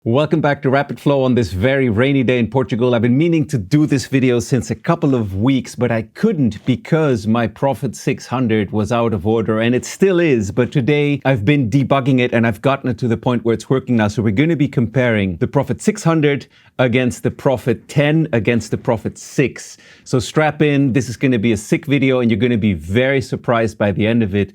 Welcome back to Rapid Flow on this very rainy day in Portugal. I've been meaning to do this video since a couple of weeks, but I couldn't because my Prophet-600 was out of order, and it still is. But today I've been debugging it and I've gotten it to the point where it's working now. So we're going to be comparing the Prophet-600 against the Prophet-10 against the Prophet-6. So strap in. This is going to be a sick video and you're going to be very surprised by the end of it.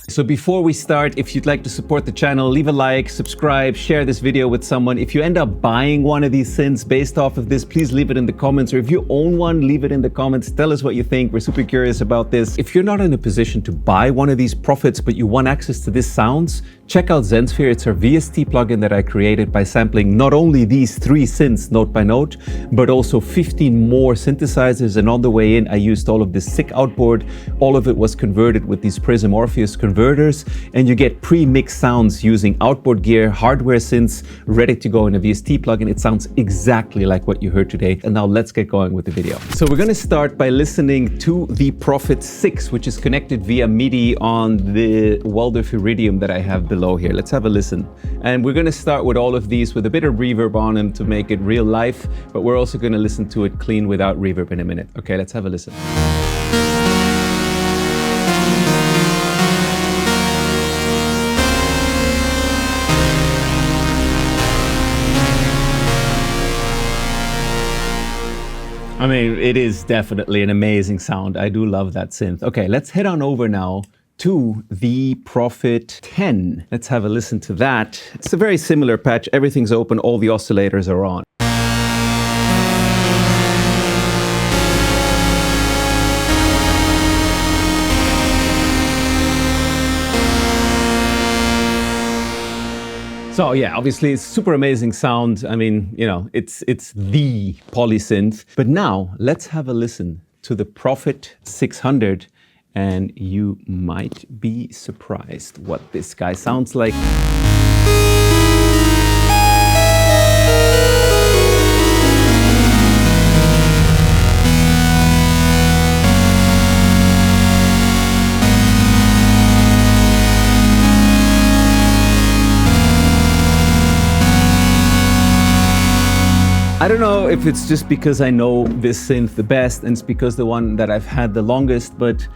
So before we start, if you'd like to support the channel, leave a like, subscribe, share this video with someone. If you end up buying one of these synths based off of this, please leave it in the comments. Or if you own one, leave it in the comments. Tell us what you think. We're super curious about this. If you're not in a position to buy one of these Prophets, but you want access to these sounds, check out Zensphere. It's our VST plugin that I created by sampling not only these 3 synths note by note, but also 15 more synthesizers. And on the way in, I used all of this sick outboard. All of it was converted with these Prism Orpheus converters, and you get pre-mixed sounds using outboard gear, hardware synths, ready to go in a VST plugin. It sounds exactly like what you heard today. And now let's get going with the video. So we're going to start by listening to the Prophet-6, which is connected via MIDI on the Waldorf Iridium that I have below here. Let's have a listen. And we're going to start with all of these with a bit of reverb on them to make it real life, but we're also going to listen to it clean without reverb in a minute. Okay, let's have a listen. I mean, it is definitely an amazing sound. I do love that synth. Okay, let's head on over now to the Prophet-10. Let's have a listen to that. It's a very similar patch. Everything's open. All the oscillators are on. So yeah, obviously it's super amazing sound. I mean, you know, it's the polysynth. But now let's have a listen to the Prophet-600 and you might be surprised what this guy sounds like. I don't know if it's just because I know this synth the best and it's because the one that I've had the longest, but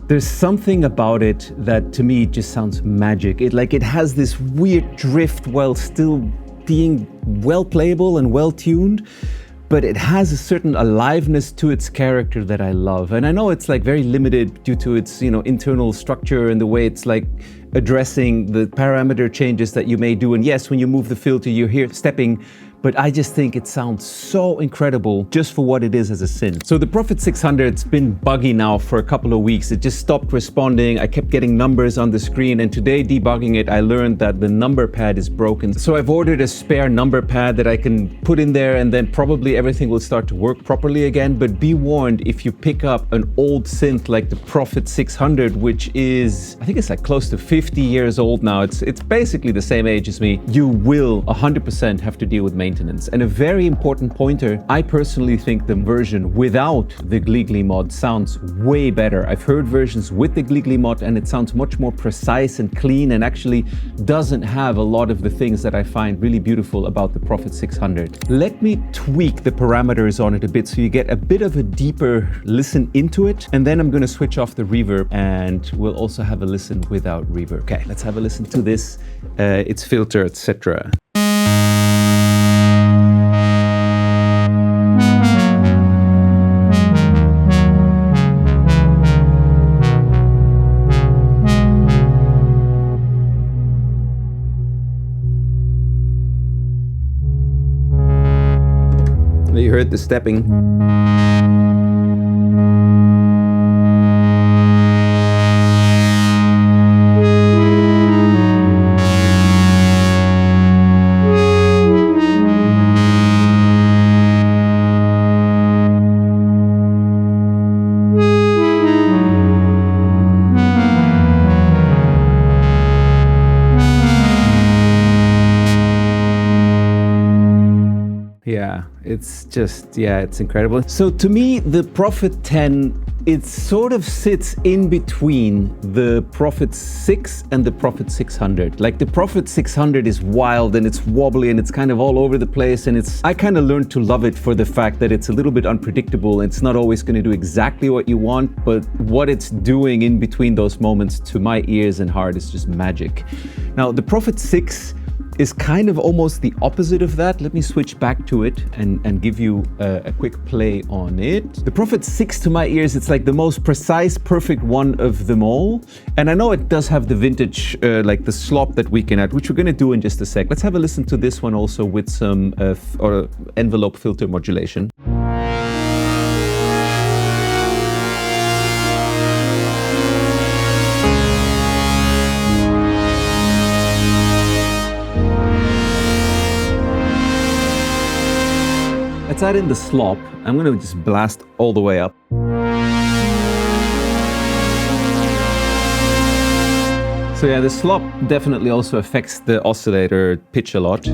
there's something about it that to me just sounds magic. It has this weird drift while still being well playable and well tuned, but it has a certain aliveness to its character that I love. And I know it's like very limited due to its, internal structure and the way it's like addressing the parameter changes that you may do. And yes, when you move the filter, you hear stepping, but I just think it sounds so incredible just for what it is as a synth. So the Prophet-600's been buggy now for a couple of weeks. It just stopped responding. I kept getting numbers on the screen, and today debugging it, I learned that the number pad is broken. So I've ordered a spare number pad that I can put in there, and then probably everything will start to work properly again. But be warned, if you pick up an old synth like the Prophet-600, which is, I think it's like close to 50 years old now, it's basically the same age as me, you will 100% have to deal with maintenance. And a very important pointer, I personally think the version without the Gliggly mod sounds way better. I've heard versions with the Gliggly mod and it sounds much more precise and clean and actually doesn't have a lot of the things that I find really beautiful about the Prophet-600. Let me tweak the parameters on it a bit so you get a bit of a deeper listen into it, and then I'm going to switch off the reverb and we'll also have a listen without reverb. Okay, let's have a listen to this, its filter, etc. You heard the stepping. Yeah, it's just, yeah, it's incredible. So to me, the Prophet 10, it sort of sits in between the Prophet 6 and the Prophet 600. Like the Prophet 600 is wild and it's wobbly and it's kind of all over the place, and I kind of learned to love it for the fact that it's a little bit unpredictable. It's not always going to do exactly what you want, but what it's doing in between those moments to my ears and heart is just magic. Now, the Prophet 6 is kind of almost the opposite of that. Let me switch back to it and give you a quick play on it. The Prophet 6 to my ears, it's like the most precise, perfect one of them all. And I know it does have the vintage, like the slop that we can add, which we're gonna do in just a sec. Let's have a listen to this one also with some envelope filter modulation. Let's add in the slop. I'm gonna just blast all the way up. So yeah, the slop definitely also affects the oscillator pitch a lot.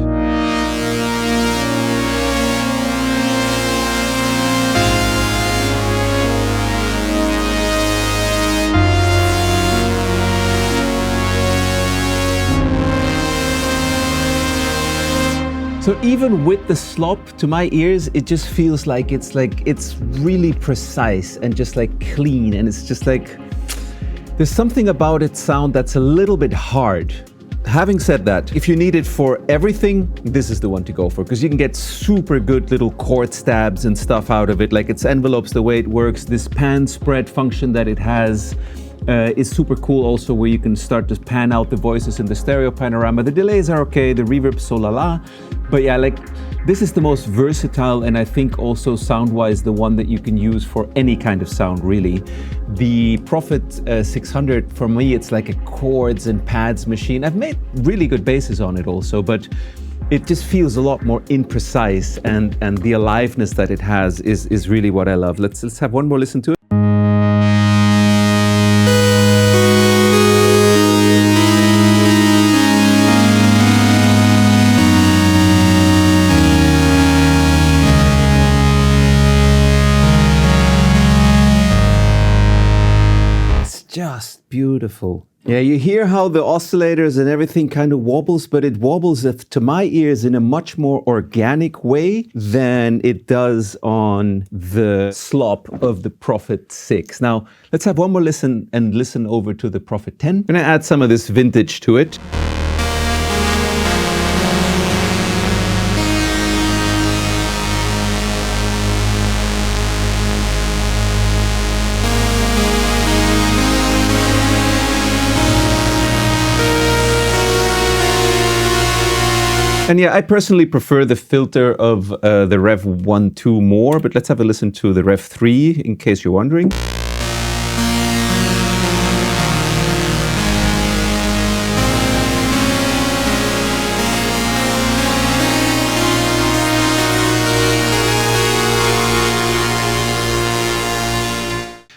So even with the slop, to my ears, it just feels like it's really precise and just like clean, and it's just like there's something about its sound that's a little bit hard. Having said that, if you need it for everything, this is the one to go for, because you can get super good little chord stabs and stuff out of it. Like its envelopes, the way it works, this pan spread function that it has is super cool also, where you can start to pan out the voices in the stereo panorama. The delays are okay, the reverb so la la. But yeah, like this is the most versatile, and I think also sound-wise the one that you can use for any kind of sound really. The Prophet 600, for me, it's like a chords and pads machine. I've made really good basses on it also, but it just feels a lot more imprecise, and the aliveness that it has is really what I love. Let's have one more listen to it. Just beautiful. Yeah, you hear how the oscillators and everything kind of wobbles, but it wobbles, to my ears, in a much more organic way than it does on the slop of the Prophet 6. Now, let's have one more listen and listen over to the Prophet 10. I'm gonna add some of this vintage to it. And yeah, I personally prefer the filter of the Rev 1.2 more, but let's have a listen to the Rev 3 in case you're wondering.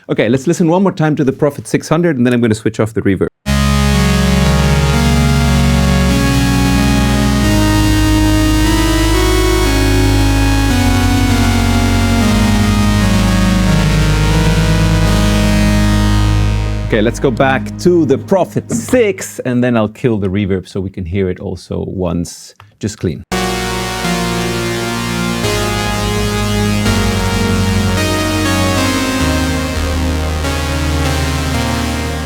Okay, let's listen one more time to the Prophet 600, and then I'm going to switch off the reverb. Okay, let's go back to the Prophet 6, and then I'll kill the reverb so we can hear it also once, just clean.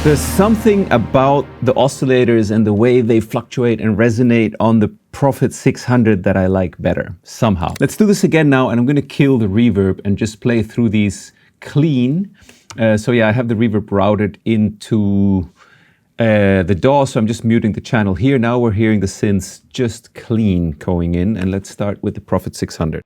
There's something about the oscillators and the way they fluctuate and resonate on the Prophet 600 that I like better, somehow. Let's do this again now, and I'm going to kill the reverb and just play through these clean. So yeah, I have the reverb routed into the DAW, so I'm just muting the channel here. Now we're hearing the synths just clean going in, and let's start with the Prophet 600.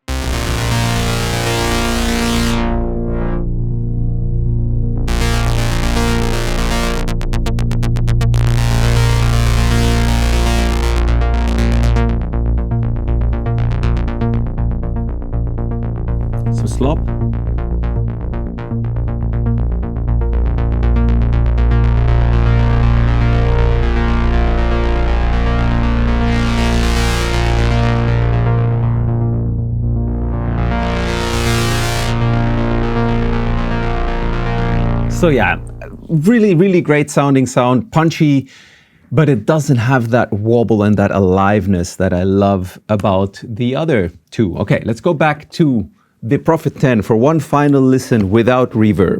Some slop. So yeah, really, really great sounding sound, punchy, but it doesn't have that wobble and that aliveness that I love about the other two. Okay, let's go back to the Prophet 10 for one final listen without reverb.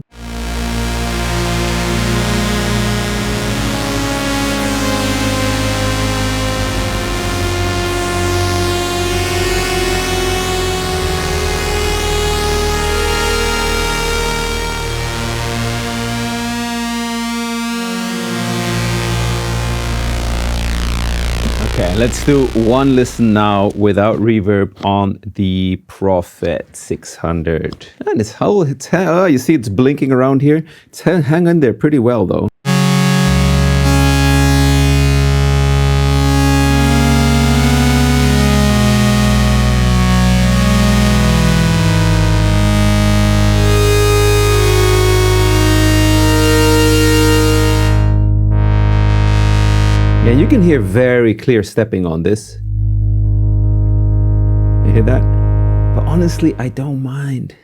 Okay, let's do one listen now without reverb on the Prophet 600. And you see it's blinking around here. It's hanging there pretty well though. Yeah, you can hear very clear stepping on this. You hear that? But honestly, I don't mind.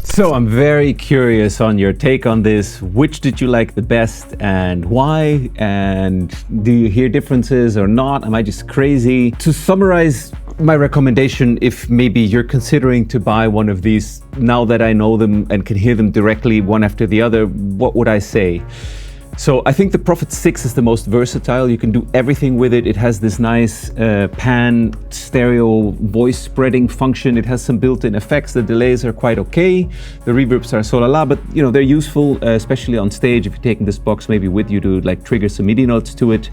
So I'm very curious on your take on this. Which did you like the best and why? And do you hear differences or not? Am I just crazy? To summarize my recommendation, if maybe you're considering to buy one of these, now that I know them and can hear them directly one after the other, what would I say? So I think the Prophet 6 is the most versatile. You can do everything with it. It has this nice pan stereo voice spreading function. It has some built-in effects. The delays are quite okay. The reverbs are so la la, but you know, they're useful, especially on stage. If you're taking this box maybe with you to like trigger some MIDI notes to it.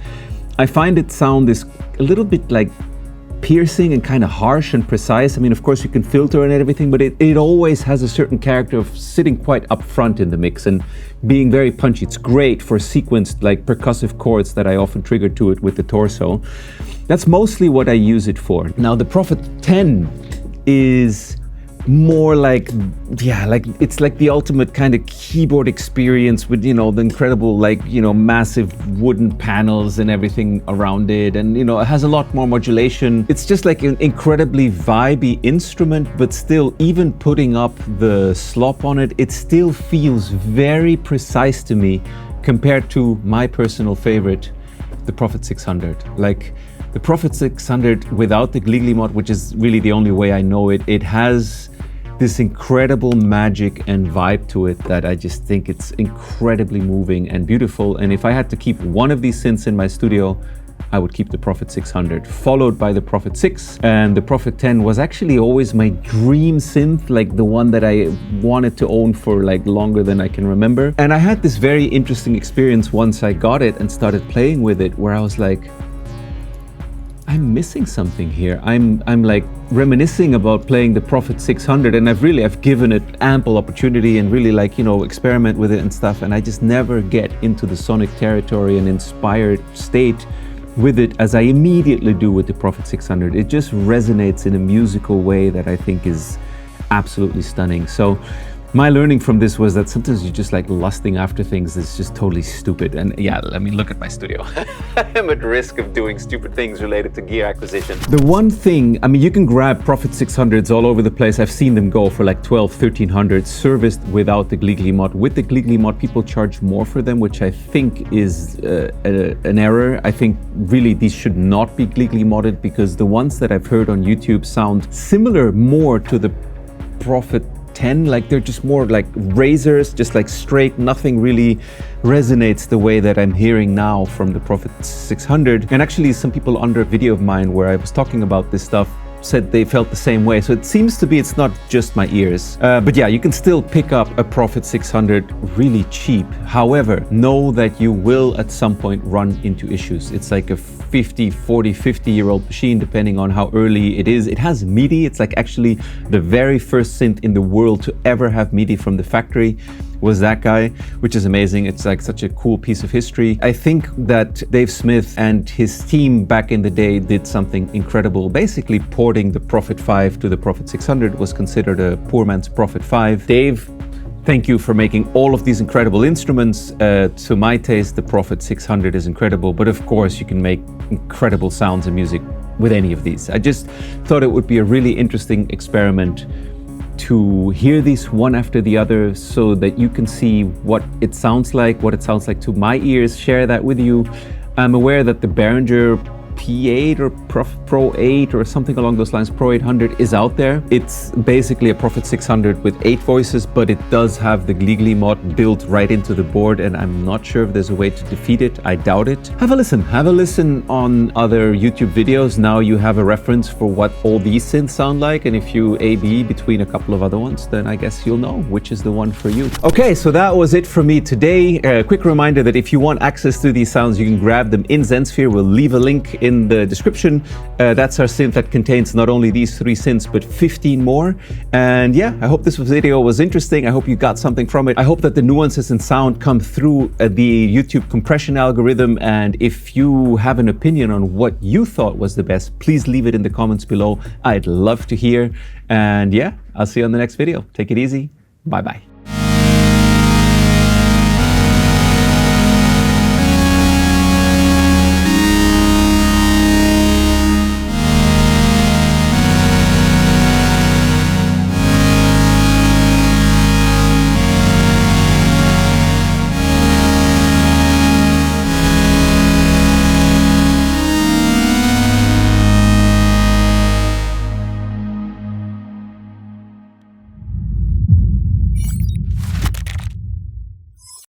I find it sound is a little bit like piercing and kind of harsh and precise. I mean, of course you can filter and everything, but it always has a certain character of sitting quite up front in the mix and being very punchy. It's great for sequenced like percussive chords that I often trigger to it with the torso. That's mostly what I use it for. Now the Prophet 10 is more like, yeah, like it's like the ultimate kind of keyboard experience with, you know, the incredible like, you know, massive wooden panels and everything around it, and you know, it has a lot more modulation. It's just like an incredibly vibey instrument, but still, even putting up the slop on it, it still feels very precise to me compared to my personal favorite, the Prophet 600. Like the Prophet 600 without the Gliggly mod, which is really the only way I know it, it has this incredible magic and vibe to it that I just think it's incredibly moving and beautiful. And if I had to keep one of these synths in my studio, I would keep the Prophet 600, followed by the Prophet 6. And the Prophet 10 was actually always my dream synth, like the one that I wanted to own for like longer than I can remember. And I had this very interesting experience once I got it and started playing with it, where I was like, I'm missing something here. I'm like reminiscing about playing the Prophet 600, and I've given it ample opportunity and really like, you know, experiment with it and stuff, and I just never get into the sonic territory and inspired state with it as I immediately do with the Prophet 600. It just resonates in a musical way that I think is absolutely stunning. So my learning from this was that sometimes you're just like lusting after things that's just totally stupid. And yeah, I mean, look at my studio. I'm at risk of doing stupid things related to gear acquisition. The one thing, I mean, you can grab Prophet 600s all over the place. I've seen them go for like 12, 1300 serviced without the Gliggly mod. With the Gliggly mod, people charge more for them, which I think is an error. I think really these should not be Gliggly modded, because the ones that I've heard on YouTube sound similar more to the Prophet 10, like they're just more like razors, just like straight, nothing really resonates the way that I'm hearing now from the Prophet 600. And actually some people under a video of mine where I was talking about this stuff said they felt the same way. So it seems to be it's not just my ears. But yeah, you can still pick up a Prophet 600 really cheap. However, know that you will at some point run into issues. It's like a 50, 40, 50-year-old machine, depending on how early it is. It has MIDI. It's like actually the very first synth in the world to ever have MIDI from the factory was that guy, which is amazing. It's like such a cool piece of history. I think that Dave Smith and his team back in the day did something incredible. Basically porting the Prophet 5 to the Prophet 600 was considered a poor man's Prophet 5. Dave, thank you for making all of these incredible instruments. To my taste, the Prophet 600 is incredible, but of course you can make incredible sounds and music with any of these. I just thought it would be a really interesting experiment to hear these one after the other so that you can see what it sounds like to my ears, share that with you. I'm aware that the Behringer P8 or Pro 8 or something along those lines, Pro 800 is out there. It's basically a Prophet 600 with 8 voices, but it does have the Gleegly mod built right into the board, and I'm not sure if there's a way to defeat it. I doubt it. Have a listen on other YouTube videos. Now you have a reference for what all these synths sound like, and if you A/B between a couple of other ones, then I guess you'll know which is the one for you. Okay, so that was it for me today. A quick reminder that if you want access to these sounds, you can grab them in Zensphere. We'll leave a link in the description. That's our synth that contains not only these 3 synths, but 15 more. And yeah, I hope this video was interesting. I hope you got something from it. I hope that the nuances in sound come through the YouTube compression algorithm. And if you have an opinion on what you thought was the best, please leave it in the comments below. I'd love to hear. And yeah, I'll see you on the next video. Take it easy. Bye-bye.